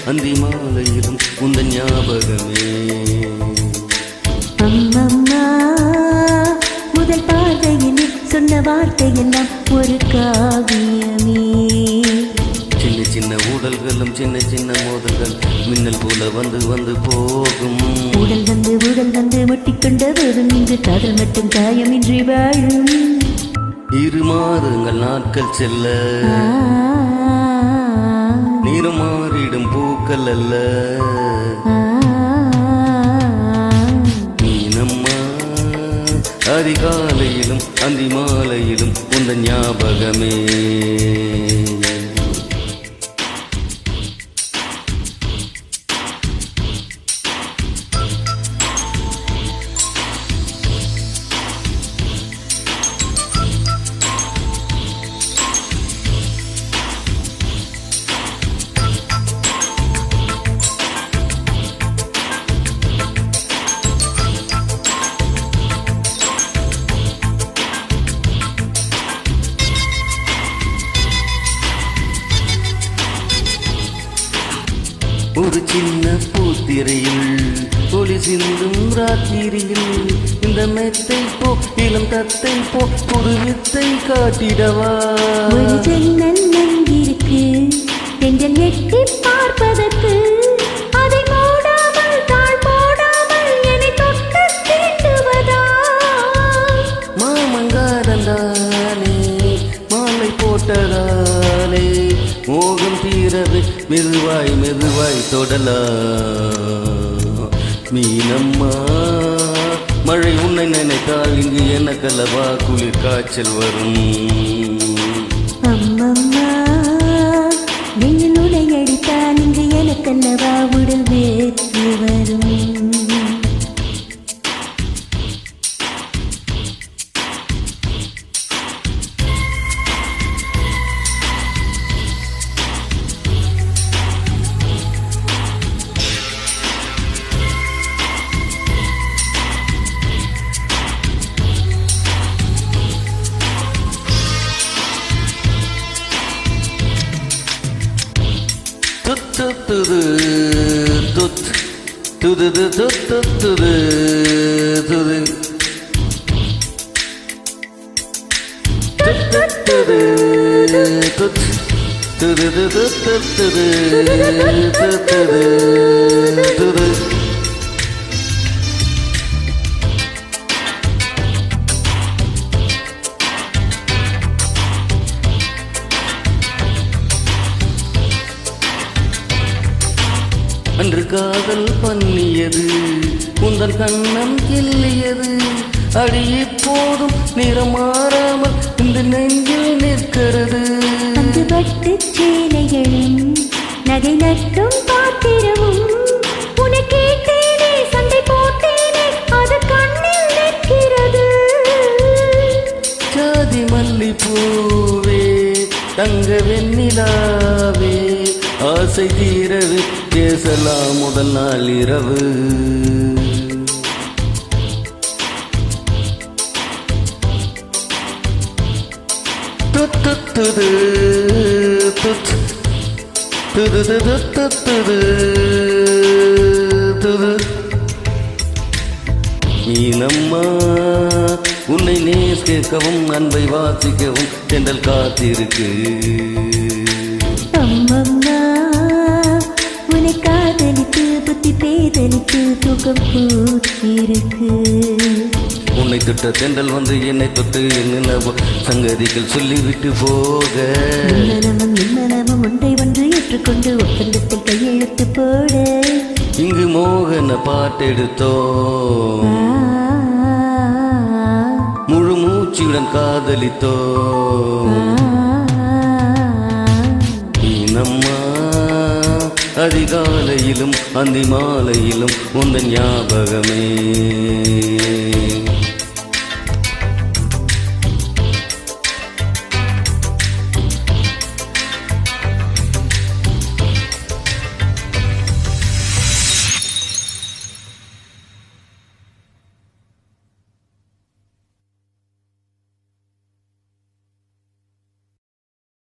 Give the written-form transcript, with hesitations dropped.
அந்தி மாலையிலும் உந்தன் ஞாபகமே. அம்மம்மா முதல் பார்வையில் சொன்ன வார்த்தையெல்லாம் ஒரு காவியமே. சின்ன சின்ன ஊடல்களும் சின்ன சின்ன மோதல்கள் மின்னல் போல வந்து வந்து போகும். உடல் வந்து ஒட்டிக்கொண்ட போதும் இங்கு காதல் மட்டும் காயமின்றி வாழும். 2 மாதங்கள் நாட்கள் செல்ல நீரும் மாறிடும் பூக்கள் அல்ல. நீனம்மா அதிகாலையிலும் அந்தி மாலையிலும் உந்தன் ஞாபகமே. ஒரு சின்ன பூத்திரையில் ஒளி சிந்தும் ராத்திரியில் இந்த மெத்தை போ இளம் தத்தை போ ஒரு வித்தை காட்டிடவா. ஒரு ஜன்னல் நங்கிருக்கு தென்றல் எட்டி பார்ப்பதற்கு அதை மூடாமல் தாழ் போடாமல் என்னை தொட்டு தீண்டுவதா. மாமங்காரந்தானே மாலை போட்டதாலே மோகம் தீரவே மெதுவாய் மெதுவாய் தொடலாம். மீனம்மா மழை உன்னை நினைத்தால் இங்கு எனக்கல்லவா குளிர் காய்ச்சல் வரும். அம்மம்மா வெயில் உடை அடித்தால் இங்கு எனக்கல்லவா உடல் வேற்று வரும். அன்று காதல் பண்ணியது உந்தன் கண்ணம் கிள்ளியது. அடியே போதும் நிறம் மாறாமல் இந்த நெஞ்சில் நிற்கிறது. அங்கு பட்டு சேலைகளும் நகை நட்டும் பாத்திரமும் உன்னை கேட்டேனே சண்டை போட்டேனே அது கண்ணில் நிற்கிறது. ஜாதி மல்லி பூவே தங்க வெண்ணிலாவே ஆசை தீரவே பேசலாம் முதல் நாள் இரவு. மீனம்மா உன்னை நேசிக்கவும் அன்பை வாசிக்கவும் தென்றல் காத்திருக்கு. அம்மம்மா உன்னை காதலித்து புத்தி பேதலித்து தூக்கம் பூத்திருக்கு. உன்னை தொட்ட தென்றல் வந்து என்னை தொட்டு என்னென்னவோ சங்கதிகள் சொல்லிவிட்டு போக மனமும் ஒன்றை ஒன்று ஏற்றுக்கொண்டு ஒப்பந்தத்தில் கையெழுத்து போட இங்கு மோகன பாட்டெடுத்தோம். முழு மூச்சுடன் காதலித்தோம். நம்மா அதிகாலையிலும் அந்தி மாலையிலும் உந்தன் ஞாபகமே.